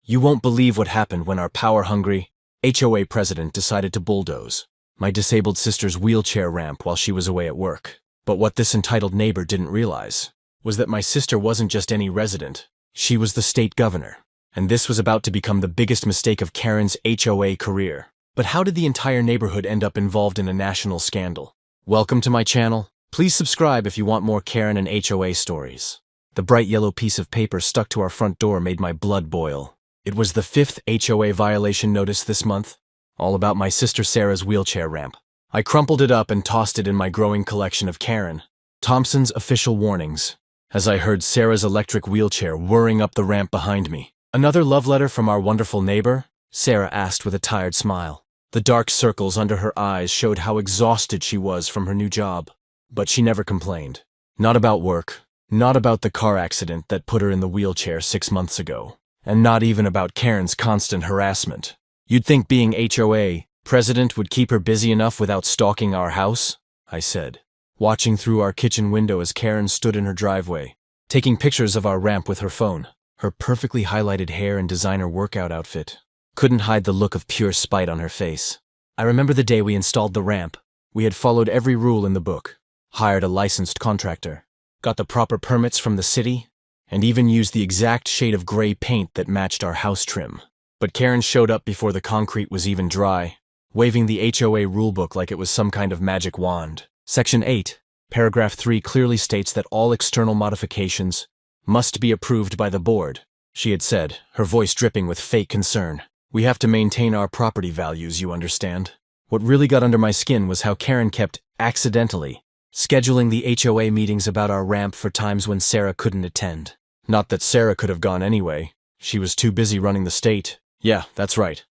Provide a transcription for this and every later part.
You won't believe what happened when our power-hungry HOA president decided to bulldoze my disabled sister's wheelchair ramp while she was away at work. But what this entitled neighbor didn't realize was that my sister wasn't just any resident. She was the state governor. And this was about to become the biggest mistake of Karen's HOA career. But how did the entire neighborhood end up involved in a national scandal? Welcome to my channel. Please subscribe if you want more Karen and HOA stories. The bright yellow piece of paper stuck to our front door made my blood boil. It was the 5th HOA violation notice this month, all about my sister Sarah's wheelchair ramp. I crumpled it up and tossed it in my growing collection of Karen Thompson's official warnings, as I heard Sarah's electric wheelchair whirring up the ramp behind me. "Another love letter from our wonderful neighbor?" Sarah asked with a tired smile. The dark circles under her eyes showed how exhausted she was from her new job. But she never complained. Not about work, not about the car accident that put her in the wheelchair 6 months ago, and not even about Karen's constant harassment. "You'd think being HOA president would keep her busy enough without stalking our house," I said, watching through our kitchen window as Karen stood in her driveway, taking pictures of our ramp with her phone. Her perfectly highlighted hair and designer workout outfit couldn't hide the look of pure spite on her face. I remember the day we installed the ramp. We had followed every rule in the book, hired a licensed contractor, got the proper permits from the city, and even used the exact shade of gray paint that matched our house trim. But Karen showed up before the concrete was even dry, waving the HOA rulebook like it was some kind of magic wand. Section 8, paragraph 3 clearly states that all external modifications must be approved by the board, she had said, her voice dripping with fake concern. "We have to maintain our property values, you understand?" What really got under my skin was how Karen kept, accidentally, scheduling the HOA meetings about our ramp for times when Sarah couldn't attend. Not that Sarah could have gone anyway. She was too busy running the state. Yeah, that's right.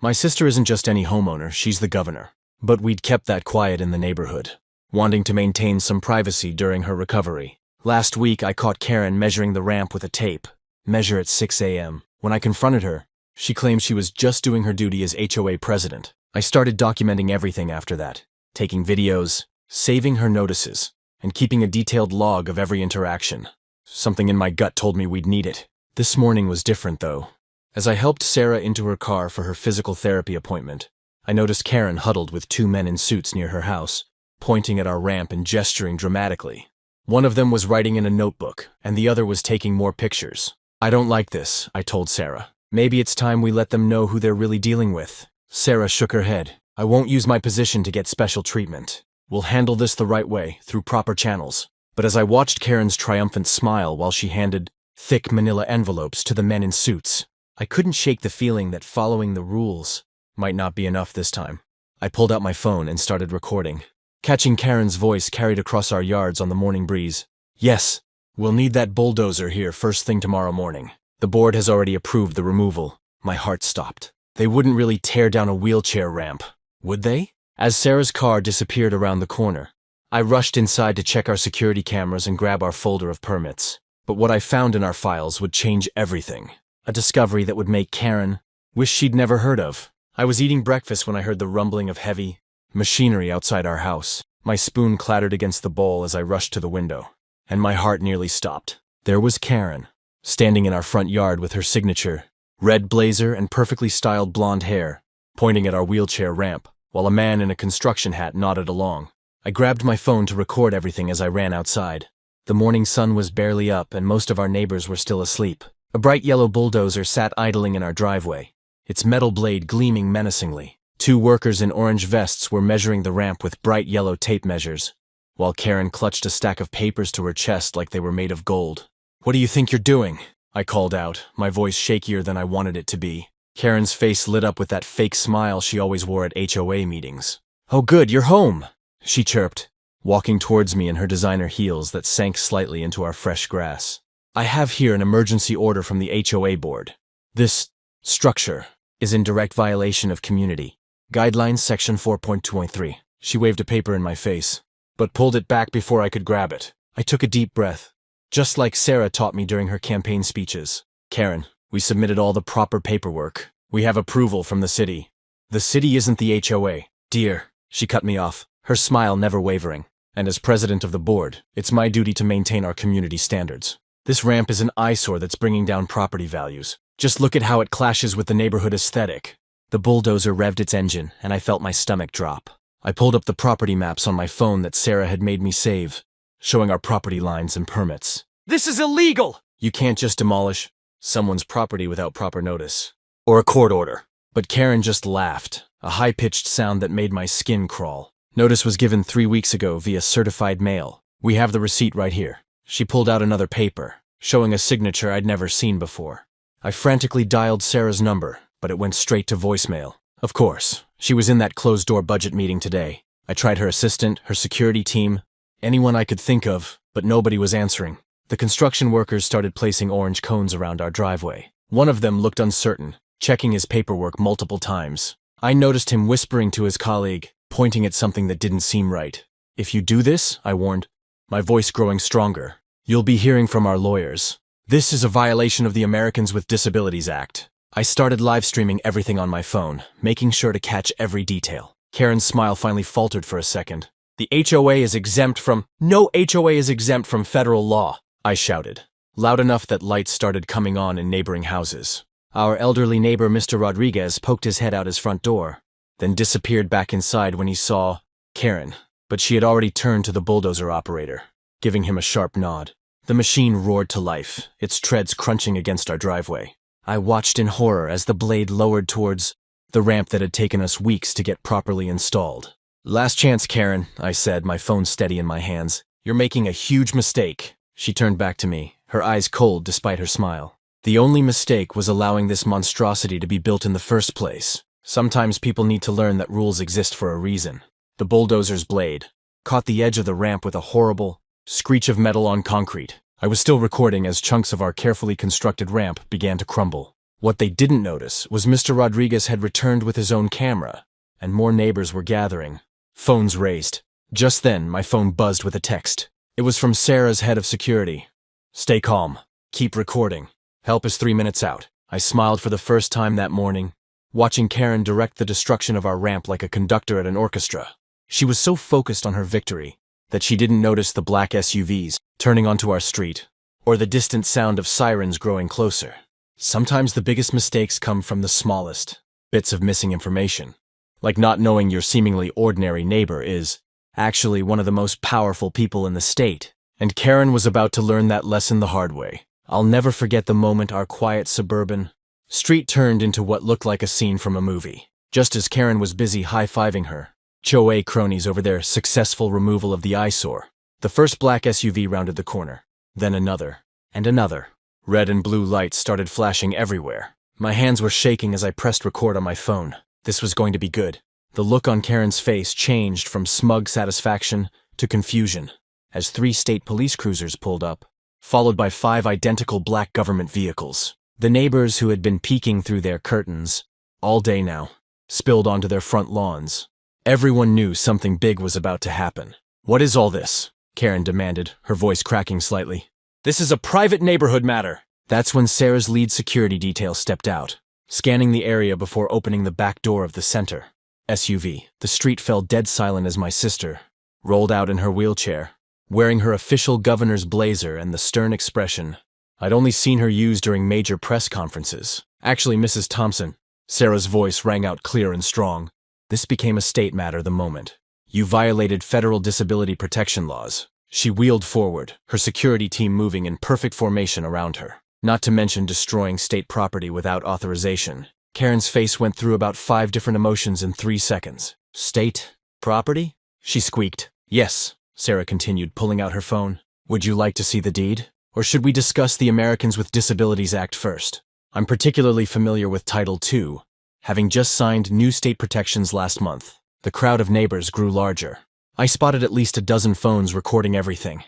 My sister isn't just any homeowner, she's the governor. But we'd kept that quiet in the neighborhood, wanting to maintain some privacy during her recovery. Last week, I caught Karen measuring the ramp with a tape measure at 6 a.m. When I confronted her, she claimed she was just doing her duty as HOA president. I started documenting everything after that, taking videos, saving her notices, and keeping a detailed log of every interaction. Something in my gut told me we'd need it. This morning was different, though. As I helped Sarah into her car for her physical therapy appointment, I noticed Karen huddled with 2 men in suits near her house, pointing at our ramp and gesturing dramatically. One of them was writing in a notebook, and the other was taking more pictures. "I don't like this," I told Sarah. "Maybe it's time we let them know who they're really dealing with." Sarah shook her head. "I won't use my position to get special treatment. We'll handle this the right way, through proper channels." But as I watched Karen's triumphant smile while she handed thick manila envelopes to the men in suits, I couldn't shake the feeling that following the rules might not be enough this time. I pulled out my phone and started recording, catching Karen's voice carried across our yards on the morning breeze. "Yes, we'll need that bulldozer here first thing tomorrow morning. The board has already approved the removal." My heart stopped. They wouldn't really tear down a wheelchair ramp, would they? As Sarah's car disappeared around the corner, I rushed inside to check our security cameras and grab our folder of permits. But what I found in our files would change everything. A discovery that would make Karen wish she'd never heard of. I was eating breakfast when I heard the rumbling of heavy machinery outside our house. My spoon clattered against the bowl as I rushed to the window, and my heart nearly stopped. There was Karen, standing in our front yard with her signature red blazer and perfectly styled blonde hair, pointing at our wheelchair ramp, while a man in a construction hat nodded along. I grabbed my phone to record everything as I ran outside. The morning sun was barely up and most of our neighbors were still asleep. A bright yellow bulldozer sat idling in our driveway, its metal blade gleaming menacingly. 2 workers in orange vests were measuring the ramp with bright yellow tape measures, while Karen clutched a stack of papers to her chest like they were made of gold. "What do you think you're doing?" I called out, my voice shakier than I wanted it to be. Karen's face lit up with that fake smile she always wore at HOA meetings. "Oh good, you're home," she chirped, walking towards me in her designer heels that sank slightly into our fresh grass. "I have here an emergency order from the HOA board. This structure is in direct violation of Community Guidelines Section 4.23. She waved a paper in my face, but pulled it back before I could grab it. I took a deep breath, just like Sarah taught me during her campaign speeches. "Karen, we submitted all the proper paperwork. We have approval from the city. The city isn't the HOA. Dear," she cut me off, her smile never wavering. "And as president of the board, it's my duty to maintain our community standards. This ramp is an eyesore that's bringing down property values. Just look at how it clashes with the neighborhood aesthetic. The bulldozer revved its engine, and I felt my stomach drop. I pulled up the property maps on my phone that Sarah had made me save, showing our property lines and permits. This is illegal! You can't just demolish someone's property without proper notice. Or a court order. But Karen just laughed, a high-pitched sound that made my skin crawl. Notice was given 3 weeks ago via certified mail. We have the receipt right here. She pulled out another paper, showing a signature I'd never seen before. I frantically dialed Sarah's number, but it went straight to voicemail. Of course, she was in that closed-door budget meeting today. I tried her assistant, her security team, anyone I could think of, but nobody was answering. The construction workers started placing orange cones around our driveway. One of them looked uncertain, checking his paperwork multiple times. I noticed him whispering to his colleague, pointing at something that didn't seem right. If you do this, I warned, my voice growing stronger, you'll be hearing from our lawyers. This is a violation of the Americans with Disabilities Act. I started live streaming everything on my phone, making sure to catch every detail. Karen's smile finally faltered for a second. The HOA is exempt from— No HOA is exempt from federal law, I shouted, loud enough that lights started coming on in neighboring houses. Our elderly neighbor, Mr. Rodriguez, poked his head out his front door, then disappeared back inside when he saw Karen, but she had already turned to the bulldozer operator, giving him a sharp nod. The machine roared to life, its treads crunching against our driveway. I watched in horror as the blade lowered towards the ramp that had taken us weeks to get properly installed. Last chance, Karen, I said, my phone steady in my hands. You're making a huge mistake. She turned back to me, her eyes cold despite her smile. The only mistake was allowing this monstrosity to be built in the first place. Sometimes people need to learn that rules exist for a reason. The bulldozer's blade caught the edge of the ramp with a horrible screech of metal on concrete. I was still recording as chunks of our carefully constructed ramp began to crumble. What they didn't notice was Mr. Rodriguez had returned with his own camera, and more neighbors were gathering. Phones raised. Just then, my phone buzzed with a text. It was from Sarah's head of security. Stay calm. Keep recording. Help is 3 minutes out. I smiled for the first time that morning, watching Karen direct the destruction of our ramp like a conductor at an orchestra. She was so focused on her victory that she didn't notice the black SUVs turning onto our street, or the distant sound of sirens growing closer. Sometimes the biggest mistakes come from the smallest bits of missing information, like not knowing your seemingly ordinary neighbor is actually one of the most powerful people in the state. And Karen was about to learn that lesson the hard way. I'll never forget the moment our quiet suburban street turned into what looked like a scene from a movie. Just as Karen was busy high-fiving her HOA cronies over their successful removal of the eyesore, the first black SUV rounded the corner, then another, and another. Red and blue lights started flashing everywhere. My hands were shaking as I pressed record on my phone. This was going to be good. The look on Karen's face changed from smug satisfaction to confusion as 3 state police cruisers pulled up, followed by 5 identical black government vehicles. The neighbors who had been peeking through their curtains all day now spilled onto their front lawns. Everyone knew something big was about to happen. What is all this? Karen demanded, her voice cracking slightly. This is a private neighborhood matter. That's when Sarah's lead security detail stepped out, scanning the area before opening the back door of the center SUV. The street fell dead silent as my sister rolled out in her wheelchair, wearing her official governor's blazer and the stern expression I'd only seen her use during major press conferences. Actually, Mrs. Thompson, Sarah's voice rang out clear and strong. This became a state matter the moment. You violated federal disability protection laws. She wheeled forward, her security team moving in perfect formation around her, not to mention destroying state property without authorization. Karen's face went through about 5 different emotions in 3 seconds. State property? She squeaked. Yes, Sarah continued, pulling out her phone. Would you like to see the deed? Or should we discuss the Americans with Disabilities Act first? I'm particularly familiar with Title II, having just signed new state protections last month. The crowd of neighbors grew larger. I spotted at least a dozen phones recording everything.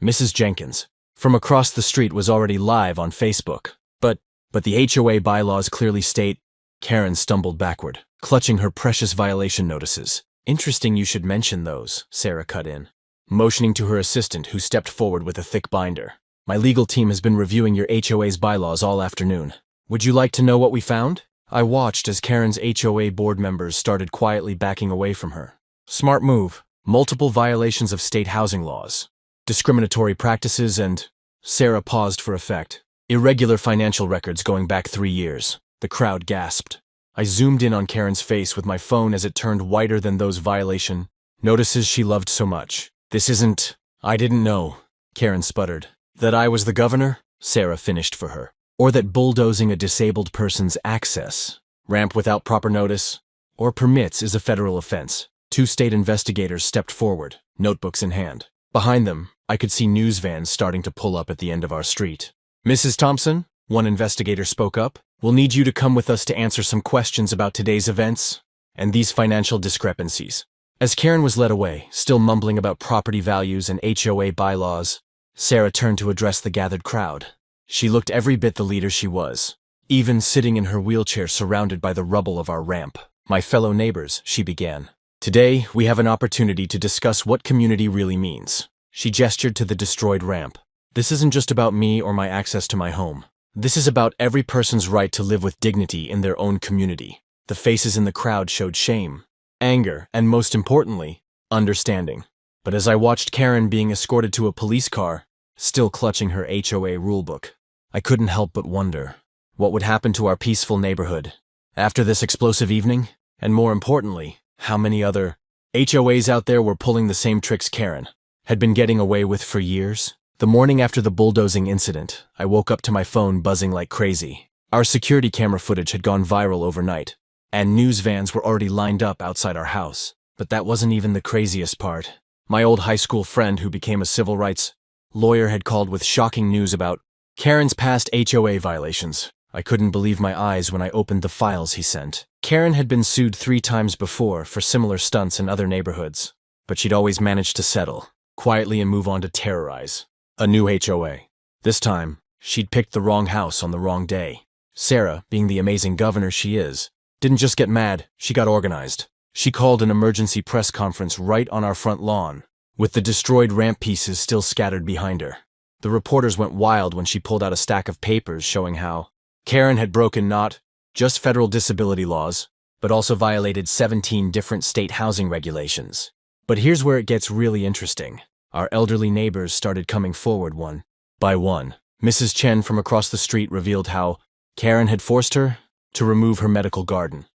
Mrs. Jenkins, from across the street, was already live on Facebook. But the HOA bylaws clearly state— Karen stumbled backward, clutching her precious violation notices. Interesting you should mention those, Sarah cut in, motioning to her assistant who stepped forward with a thick binder. My legal team has been reviewing your HOA's bylaws all afternoon. Would you like to know what we found? I watched as Karen's HOA board members started quietly backing away from her. Smart move. Multiple violations of state housing laws, discriminatory practices, and— Sarah paused for effect. Irregular financial records going back 3 years. The crowd gasped. I zoomed in on Karen's face with my phone as it turned whiter than those violation notices she loved so much. This isn't... I didn't know, Karen sputtered. That I was the governor? Sarah finished for her. Or that bulldozing a disabled person's access ramp without proper notice or permits is a federal offense. 2 state investigators stepped forward, notebooks in hand. Behind them, I could see news vans starting to pull up at the end of our street. Mrs. Thompson, one investigator spoke up, we'll need you to come with us to answer some questions about today's events and these financial discrepancies. As Karen was led away, still mumbling about property values and HOA bylaws, Sarah turned to address the gathered crowd. She looked every bit the leader she was, even sitting in her wheelchair surrounded by the rubble of our ramp. My fellow neighbors, she began. Today, we have an opportunity to discuss what community really means. She gestured to the destroyed ramp. This isn't just about me or my access to my home. This is about every person's right to live with dignity in their own community. The faces in the crowd showed shame, anger, and most importantly, understanding. But as I watched Karen being escorted to a police car, still clutching her HOA rulebook, I couldn't help but wonder what would happen to our peaceful neighborhood after this explosive evening, and more importantly, how many other HOAs out there were pulling the same tricks Karen had been getting away with for years. The morning after the bulldozing incident, I woke up to my phone buzzing like crazy. Our security camera footage had gone viral overnight, and news vans were already lined up outside our house. But that wasn't even the craziest part. My old high school friend who became a civil rights lawyer had called with shocking news about Karen's past HOA violations. I couldn't believe my eyes when I opened the files he sent. Karen had been sued 3 times before for similar stunts in other neighborhoods, but she'd always managed to settle, quietly and move on to terrorize a new HOA. This time, she'd picked the wrong house on the wrong day. Sarah, being the amazing governor she is, didn't just get mad, she got organized. She called an emergency press conference right on our front lawn, with the destroyed ramp pieces still scattered behind her. The reporters went wild when she pulled out a stack of papers showing how Karen had broken not just federal disability laws, but also violated 17 different state housing regulations. But here's where it gets really interesting. Our elderly neighbors started coming forward one by one. Mrs. Chen from across the street revealed how Karen had forced her to remove her medical garden.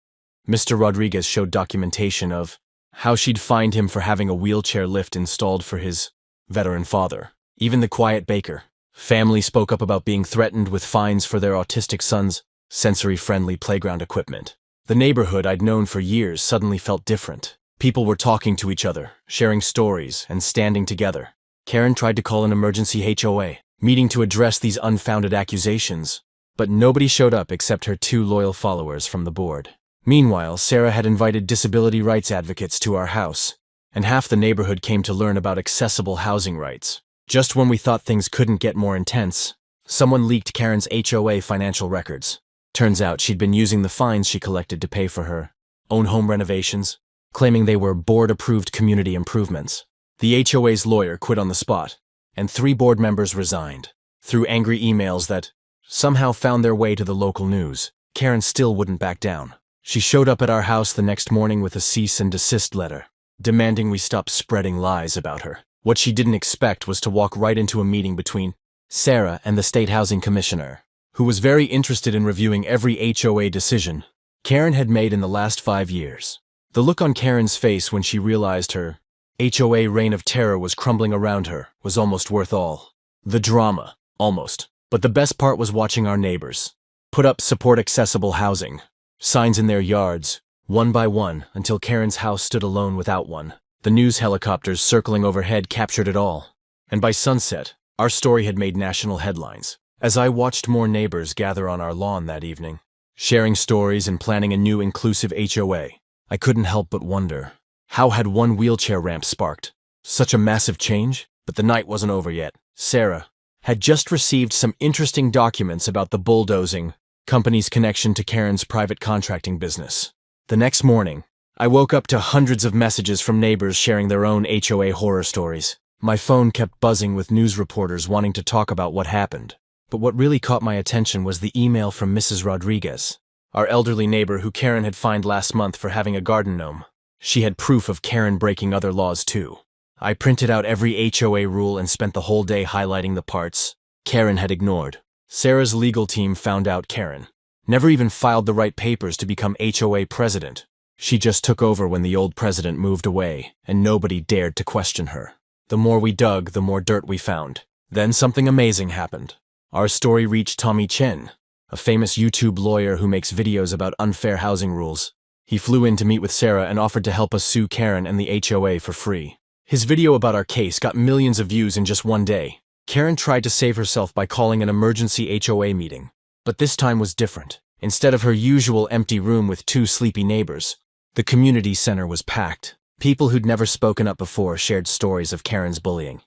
Mr. Rodriguez showed documentation of how she'd fined him for having a wheelchair lift installed for his veteran father. Even the quiet baker family spoke up about being threatened with fines for their autistic son's sensory-friendly playground equipment. The neighborhood I'd known for years suddenly felt different. People were talking to each other, sharing stories, and standing together. Karen tried to call an emergency HOA meeting to address these unfounded accusations, but nobody showed up except her 2 loyal followers from the board. Meanwhile, Sarah had invited disability rights advocates to our house, and half the neighborhood came to learn about accessible housing rights. Just when we thought things couldn't get more intense, someone leaked Karen's HOA financial records. Turns out she'd been using the fines she collected to pay for her own home renovations, claiming they were board-approved community improvements. The HOA's lawyer quit on the spot, and 3 board members resigned. Through angry emails that somehow found their way to the local news, Karen still wouldn't back down. She showed up at our house the next morning with a cease and desist letter, demanding we stop spreading lies about her. What she didn't expect was to walk right into a meeting between Sarah and the state housing commissioner, who was very interested in reviewing every HOA decision Karen had made in the last 5 years. The look on Karen's face when she realized her HOA reign of terror was crumbling around her was almost worth all the drama, almost. But the best part was watching our neighbors put up support accessible housing signs in their yards, one by one, until Karen's house stood alone without one. The news helicopters circling overhead captured it all, and by sunset, our story had made national headlines. As I watched more neighbors gather on our lawn that evening, sharing stories and planning a new inclusive HOA, I couldn't help but wonder, how had one wheelchair ramp sparked such a massive change? But the night wasn't over yet. Sarah had just received some interesting documents about the bulldozing company's connection to Karen's private contracting business. The next morning, I woke up to hundreds of messages from neighbors sharing their own HOA horror stories. My phone kept buzzing with news reporters wanting to talk about what happened. But what really caught my attention was the email from Mrs. Rodriguez, our elderly neighbor who Karen had fined last month for having a garden gnome. She had proof of Karen breaking other laws too. I printed out every HOA rule and spent the whole day highlighting the parts Karen had ignored. Sarah's legal team found out Karen never even filed the right papers to become HOA president. She just took over when the old president moved away, and nobody dared to question her. The more we dug, the more dirt we found. Then something amazing happened. Our story reached Tommy Chen, a famous YouTube lawyer who makes videos about unfair housing rules. He flew in to meet with Sarah and offered to help us sue Karen and the HOA for free. His video about our case got millions of views in just one day. Karen tried to save herself by calling an emergency HOA meeting. But this time was different. Instead of her usual empty room with 2 sleepy neighbors, the community center was packed. People who'd never spoken up before shared stories of Karen's bullying.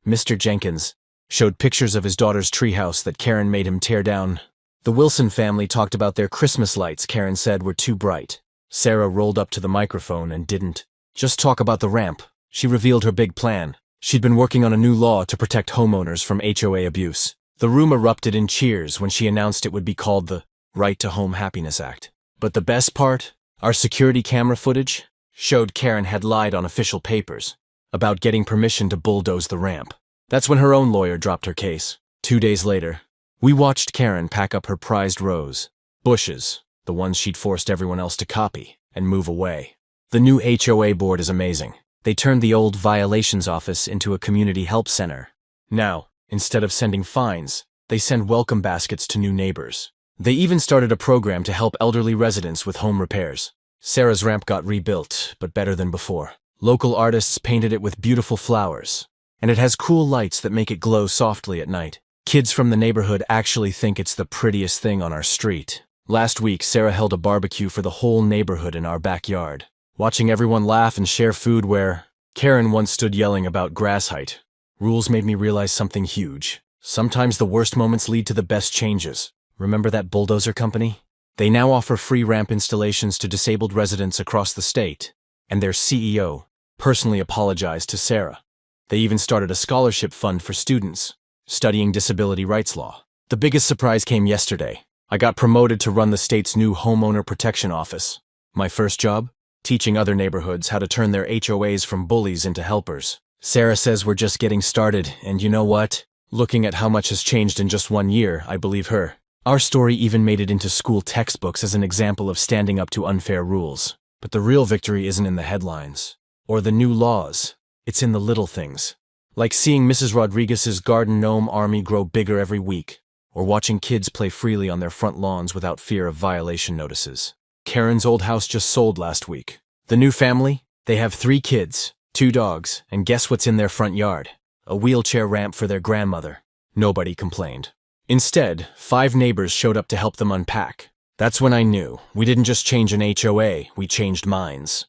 Mr. Jenkins showed pictures of his daughter's treehouse that Karen made him tear down. The Wilson family talked about their Christmas lights Karen said were too bright. Sarah rolled up to the microphone and didn't just talk about the ramp. She revealed her big plan. She'd been working on a new law to protect homeowners from HOA abuse. The room erupted in cheers when she announced it would be called the Right to Home Happiness Act. But the best part? Our security camera footage showed Karen had lied on official papers about getting permission to bulldoze the ramp. That's when her own lawyer dropped her case. 2 days later, we watched Karen pack up her prized rose bushes, the ones she'd forced everyone else to copy, and move away. The new HOA board is amazing. They turned the old violations office into a community help center. Now, instead of sending fines, they send welcome baskets to new neighbors. They even started a program to help elderly residents with home repairs. Sarah's ramp got rebuilt, but better than before. Local artists painted it with beautiful flowers, and it has cool lights that make it glow softly at night. Kids from the neighborhood actually think it's the prettiest thing on our street. Last week, Sarah held a barbecue for the whole neighborhood in our backyard. Watching everyone laugh and share food where Karen once stood yelling about grass height. Rules made me realize something huge. Sometimes the worst moments lead to the best changes. Remember that bulldozer company? They now offer free ramp installations to disabled residents across the state, and their CEO personally apologized to Sarah. They even started a scholarship fund for students studying disability rights law. The biggest surprise came yesterday. I got promoted to run the state's new homeowner protection office. My first job? Teaching other neighborhoods how to turn their HOAs from bullies into helpers. Sarah says we're just getting started, and you know what? Looking at how much has changed in just 1 year, I believe her. Our story even made it into school textbooks as an example of standing up to unfair rules. But the real victory isn't in the headlines or the new laws. It's in the little things. Like seeing Mrs. Rodriguez's garden gnome army grow bigger every week, or watching kids play freely on their front lawns without fear of violation notices. Karen's old house just sold last week. The new family? They have 3 kids, 2 dogs, and guess what's in their front yard? A wheelchair ramp for their grandmother. Nobody complained. Instead, 5 neighbors showed up to help them unpack. That's when I knew we didn't just change an HOA, we changed minds.